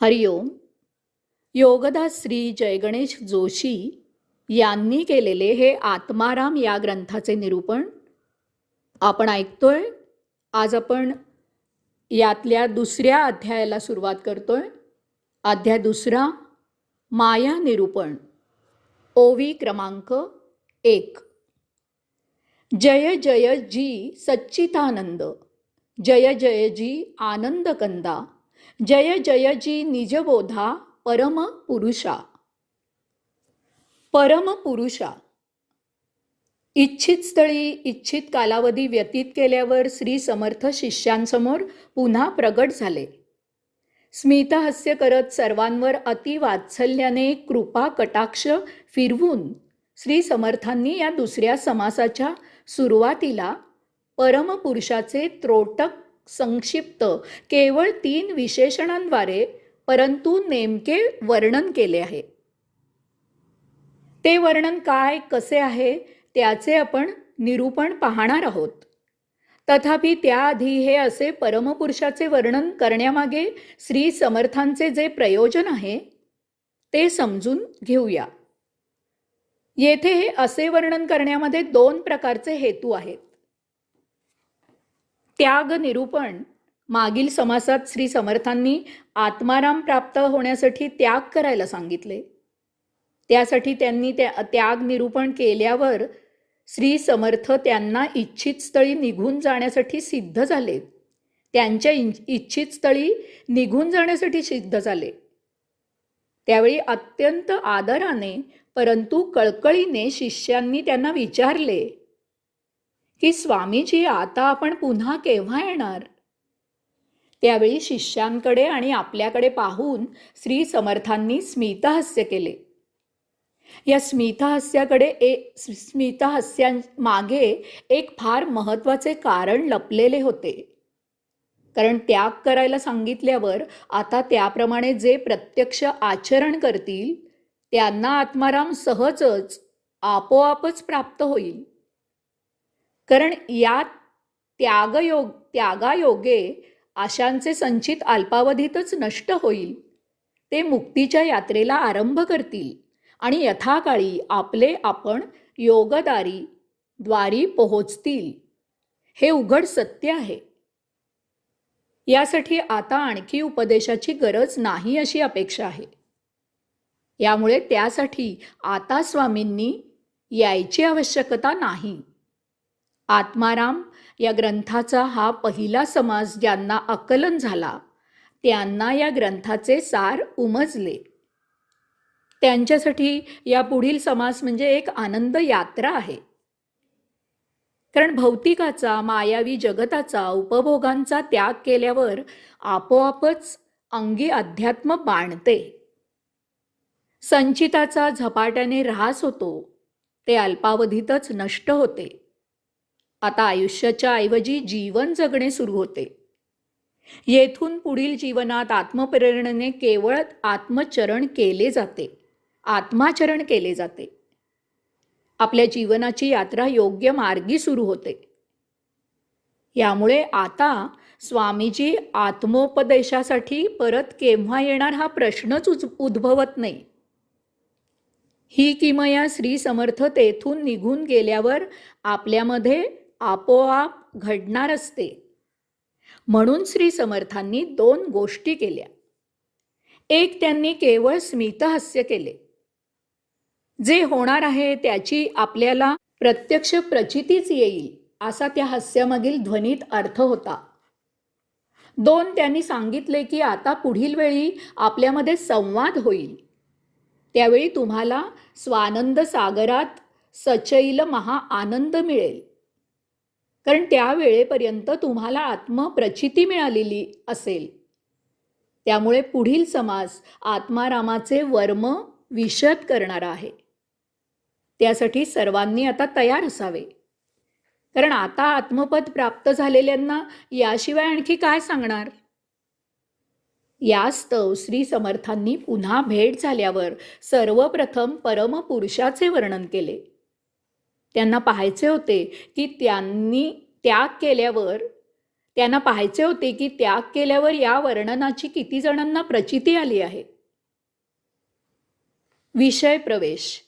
हरिओम. योगदास श्री जयगणेश जोशी यांनी केलेले हे आत्माराम या ग्रंथाचे निरूपण आपण ऐकतोय. आज आपण यातल्या दुसऱ्या अध्यायाला सुरुवात करतोय. अध्याय दुसरा, माया निरूपण, ओवी क्रमांक 1. जय जय जी सच्चितानंद, जय जय जी आनंद कंदा, जय जय जी निजबोधा परम पुरुषा. परम पुरुषा. इच्छित स्थळी इच्छित कालावधी व्यतीत केल्यावर श्री समर्थ शिष्यांसमोर पुन्हा प्रगट झाले. स्मितहास्य करत सर्वांवर अतिवात्सल्याने कृपा कटाक्ष फिरवून श्री समर्थांनी या दुसऱ्या समासाच्या सुरुवातीला परमपुरुषाचे त्रोटक संक्षिप्त केवळ 3 विशेषणांद्वारे परंतु नेमके वर्णन केले आहे. ते वर्णन काय कसे आहे त्याचे आपण निरूपण पाहणार आहोत. तथापि त्याआधी हे असे परमपुरुषाचे वर्णन करण्यामागे श्री समर्थांचे जे प्रयोजन आहे ते समजून घेऊया. येथे हे असे वर्णन करण्यामध्ये 2 प्रकारचे हेतू आहेत. त्याग निरूपण. मागील समासात श्री समर्थांनी आत्माराम प्राप्त होण्यासाठी त्याग करायला सांगितले. त्यासाठी त्यांनी त्याग निरूपण केल्यावर श्री समर्थ त्यांना इच्छित स्थळी निघून जाण्यासाठी सिद्ध झाले. त्यांच्या इच्छित स्थळी निघून जाण्यासाठी सिद्ध झाले. त्यावेळी अत्यंत आदराने परंतु कळकळीने शिष्यांनी त्यांना विचारले की स्वामीजी, आता आपण पुन्हा केव्हा येणार? त्यावेळी शिष्यांकडे आणि आपल्याकडे पाहून श्री समर्थांनी स्मितहास्य केले. या स्मितहास्यामागे एक फार महत्त्वाचे कारण लपलेले होते. कारण त्याग करायला सांगितल्यावर आता त्याप्रमाणे जे प्रत्यक्ष आचरण करतील त्यांना आत्माराम सहजच आपोआपच प्राप्त होईल. कारण या त्यागायोगे आशांचे संचित अल्पावधीतच नष्ट होईल. ते मुक्तीच्या यात्रेला आरंभ करतील आणि यथाकाळी आपले आपण द्वारी पोहोचतील. हे उघड सत्य आहे. यासाठी आता आणखी उपदेशाची गरज नाही अशी अपेक्षा आहे. यामुळे त्यासाठी आता स्वामींनी यायची आवश्यकता नाही. आत्माराम या ग्रंथाचा हा पहिला समास ज्यांना आकलन झाला त्यांना या ग्रंथाचे सार उमजले. त्यांच्यासाठी या पुढील समास म्हणजे एक आनंद यात्रा आहे. कारण भौतिकाचा, मायावी जगताचा, उपभोगांचा त्याग केल्यावर आपोआपच अंगी अध्यात्म बाणते. संचिताचा झपाट्याने ऱ्हास होतो. ते अल्पावधीतच नष्ट होते. आता आयुष्याच्या ऐवजी जीवन जगणे सुरू होते. येथून पुढील जीवनात आत्मप्रेरणेने केवळ आत्माचरण केले जाते. आपल्या जीवनाची यात्रा योग्य मार्गी सुरू होते. यामुळे आता स्वामीजी आत्मोपदेशासाठी परत केव्हा येणार हा प्रश्नच उद्भवत नाही. ही किमया श्री समर्थ तेथून निघून गेल्यावर आपल्यामध्ये आपोआप घडणार असते. म्हणून श्री समर्थांनी 2 गोष्टी केल्या. एक, त्यांनी केवळ स्मितहास्य केले. जे होणार आहे त्याची आपल्याला प्रत्यक्ष प्रचितीच येईल असा त्या हास्यामागील ध्वनीत अर्थ होता. 2, त्यांनी सांगितले की आता पुढील वेळी आपल्यामध्ये संवाद होईल. त्यावेळी तुम्हाला स्वानंद सागरात सचैल महा आनंद मिळेल. कारण त्यावेळेपर्यंत तुम्हाला आत्मप्रचिती मिळालेली असेल. त्यामुळे पुढील समास आत्मारामाचे वर्म विशद करणारा आहे. त्यासाठी सर्वांनी आता तयार असावे. कारण आता आत्मपद प्राप्त झालेल्यांना याशिवाय आणखी काय सांगणार? यास्तव श्री समर्थांनी पुन्हा भेट झाल्यावर सर्वप्रथम परमपुरुषाचे वर्णन केले. त्यांना पाहायचे होते की त्यांनी त्याग केल्यावर त्यांना पाहायचे होते की त्याग केल्यावर या वर्णनाची किती जणांना प्रचिती आली आहे. विषय प्रवेश.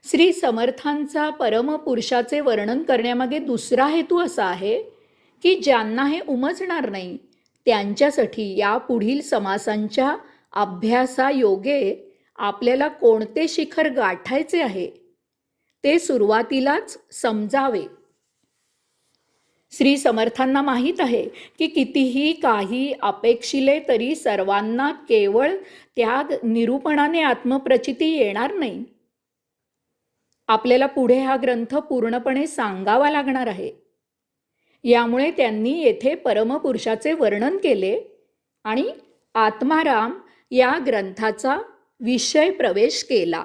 श्री समर्थांचा परमपुरुषाचे वर्णन करण्यामागे दुसरा हेतू असा आहे की ज्यांना हे उमजणार नाही त्यांच्यासाठी या पुढील समासांच्या अभ्यासायोगे आपल्याला कोणते शिखर गाठायचे आहे ते सुरुवातीलाच समजावे. श्री समर्थांना माहीत आहे की कितीही काही अपेक्षिले तरी सर्वांना केवळ त्याग निरूपणाने आत्मप्रचिती येणार नाही. आपल्याला पुढे हा ग्रंथ पूर्णपणे सांगावा लागणार आहे. यामुळे त्यांनी येथे परमपुरुषाचे वर्णन केले आणि आत्माराम या ग्रंथाचा विषय प्रवेश केला.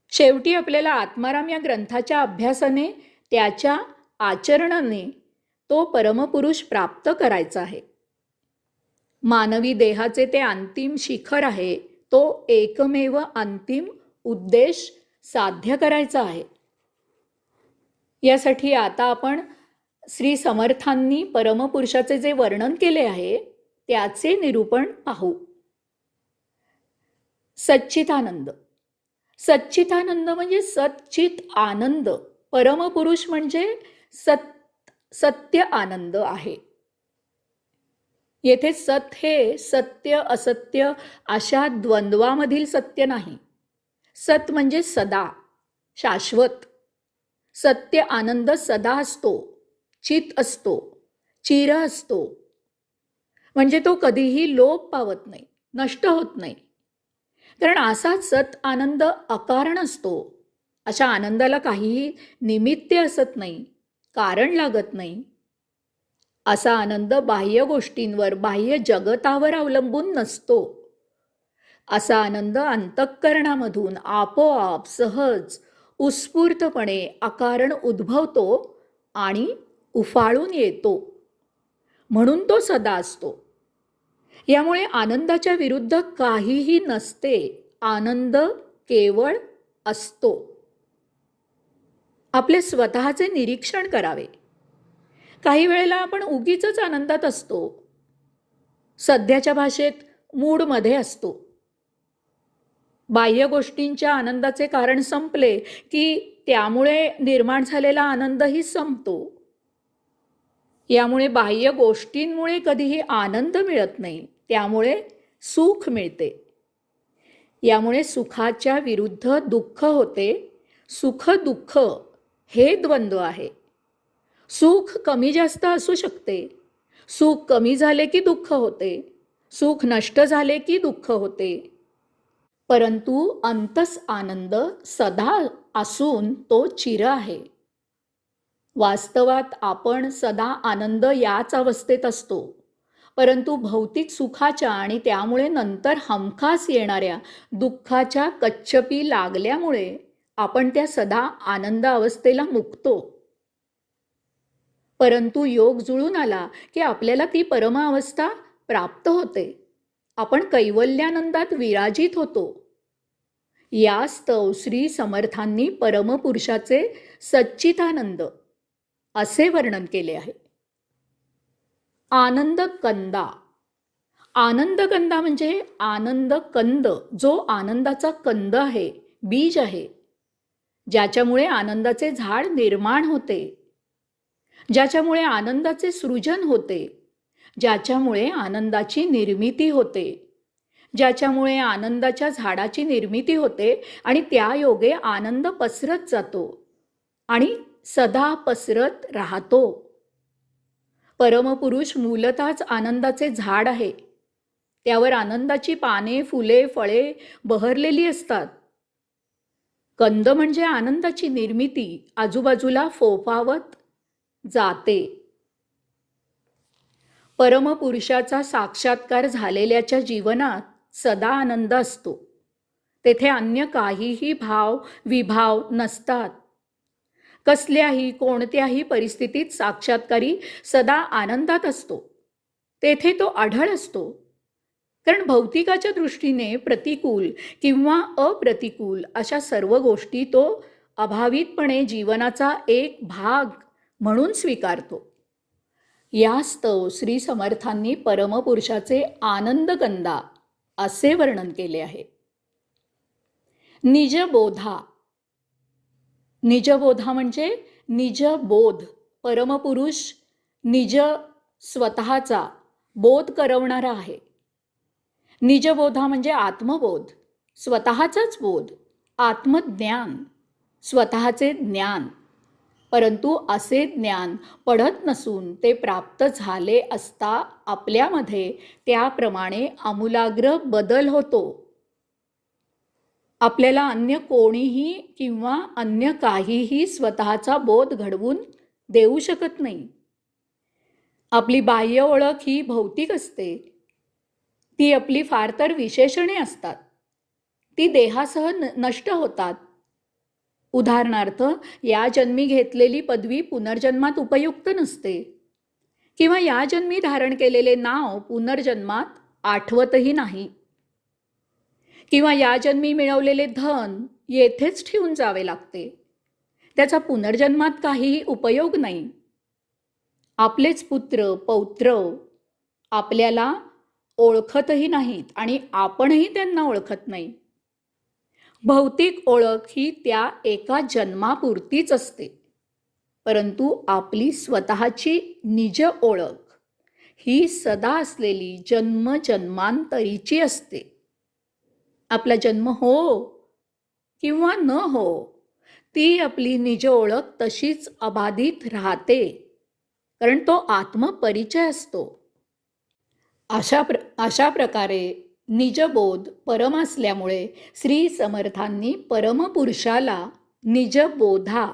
शेवटी आपल्याला आत्माराम या ग्रंथाच्या अभ्यासाने त्याच्या आचरणाने तो परमपुरुष प्राप्त करायचा आहे. मानवी देहाचे ते अंतिम शिखर आहे. तो एकमेव अंतिम उद्देश साध्य करायचा आहे. यासाठी आता आपण श्री समर्थांनी परमपुरुषाचे जे वर्णन केले आहे त्याचे निरूपण पाहू. सच्चिदानंद. सच्चिदानंद म्हणजे सच्चित आनंद. परमपुरुष म्हणजे सत्य आनंद आहे. येथे सत हे सत्य असत्य अशा द्वंद्वामधील सत्य नाही. सत म्हणजे सदा, शाश्वत. सत्य आनंद सदा असतो, चित असतो, चिर असतो. म्हणजे तो कधीही लोप पावत नाही, नष्ट होत नाही. कारण असा सत आनंद अकारण असतो. अशा आनंदाला काहीही निमित्ते असत नाही, कारण लागत नाही. असा आनंद बाह्य गोष्टींवर, बाह्य जगतावर अवलंबून नसतो. असा आनंद अंतःकरणामधून आपोआप सहज उत्स्फूर्तपणे अकारण उद्भवतो आणि उफाळून येतो. म्हणून तो सदा असतो. यामुळे आनंदाच्या विरुद्ध काहीही नसते. आनंद केवळ असतो. आपले स्वतःचे निरीक्षण करावे. काही वेळेला आपण उगीचच आनंदात असतो. सध्याच्या भाषेत मूडमध्ये असतो. बाह्य गोष्टींच्या आनंदाचे कारण संपले की त्यामुळे निर्माण झालेला आनंदही संपतो. यामुळे बाह्य गोष्टींमुळे कधीही आनंद मिळत नाही, त्यामुळे सुख मिळते. यामुळे सुखाच्या विरुद्ध दुःख होते. सुख दुःख हे द्वंद्व आहे. सुख कमी जास्त असू शकते. सुख कमी झाले की दुःख होते. सुख नष्ट झाले की दुःख होते. परंतु अंतस आनंद सदा असून तो चिर आहे. वास्तवात आपण सदा आनंद याच अवस्थेत असतो. परंतु भौतिक सुखाच्या आणि त्यामुळे नंतर हमखास येणाऱ्या दुःखाच्या कच्छपी लागल्यामुळे आपण त्या सदा आनंद अवस्थेला मुकतो. परंतु योग जुळून आला की आपल्याला ती परमावस्था प्राप्त होते. आपण कैवल्यानंदात विराजित होतो. यास्तव श्री समर्थांनी परमपुरुषाचे सच्चिदानंद असे वर्णन केले आहे. आनंदकंदा. आनंदकंदा म्हणजे आनंदकंद, जो आनंदाचा कंद आहे, बीज आहे, ज्याच्यामुळे आनंदाचे झाड निर्माण होते, ज्याच्यामुळे आनंदाचे सृजन होते, ज्याच्यामुळे आनंदाची निर्मिती होते, ज्याच्यामुळे आनंदाच्या झाडाची निर्मिती होते आणि त्या योगे आनंद पसरत जातो आणि सदा पसरत राहतो. परमपुरुष मूलतःच आनंदाचे झाड आहे. त्यावर आनंदाची पाने, फुले, फळे बहरलेली असतात. कंद म्हणजे आनंदाची निर्मिती आजूबाजूला फोफावत जाते. परमपुरुषाचा साक्षात्कार झालेल्याच्या जीवनात सदा आनंद असतो. तेथे अन्य काहीही भाव विभाव नसतात. कसल्याही कोणत्याही परिस्थितीत साक्षात्कारी सदा आनंदात असतो. तेथे तो आढळ असतो. कारण भौतिकाच्या दृष्टीने प्रतिकूल किंवा अप्रतिकूल अशा सर्व गोष्टी तो अभावितपणे जीवनाचा एक भाग म्हणून स्वीकारतो. यास्तव श्री समर्थांनी परमपुरुषाचे आनंदगंधा असे वर्णन केले आहे. निजबोधा. निजबोधा म्हणजे निजबोध. परमपुरुष निज स्वतःचा बोध करवणारा आहे. निजबोधा म्हणजे आत्मबोध, स्वतःचाच बोध, आत्मज्ञान, स्वतःचे ज्ञान. परंतु असे ज्ञान पढत नसून ते प्राप्त झाले असता आपल्यामध्ये त्याप्रमाणे आमूलाग्र बदल होतो. आपल्याला अन्य कोणीही किंवा अन्य काहीही स्वतःचा बोध घडवून देऊ शकत नाही. आपली बाह्य ओळख ही भौतिक असते. ती आपली फार तर विशेषणे असतात. ती देहासह नष्ट होतात. उदाहरणार्थ, या जन्मी घेतलेली पदवी पुनर्जन्मात उपयुक्त नसते, किंवा या जन्मी धारण केलेले नाव पुनर्जन्मात आठवतही नाही, किंवा या जन्मी मिळवलेले धन येथेच ठेवून जावे लागते. त्याचा पुनर्जन्मात काहीही उपयोग नाही. आपलेच पुत्र पौत्र आपल्याला ओळखतही नाहीत आणि आपणही त्यांना ओळखत नाही. भौतिक ओळख ही त्या एका जन्मापुरतीच असते. परंतु आपली स्वतःची निज ओळख ही सदा असलेली जन्मजन्मांतरीची असते. आपला जन्म हो किंवा न हो, ती आपली निज ओळख तशीच अबाधित राहते, कारण तो आत्मपरिचय असतो. अशा प्रकारे निजबोध परम असल्यामुळे श्री समर्थांनी परमपुरुषाला निजबोधा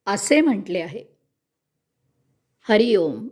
असे म्हटले आहे. हरिओम.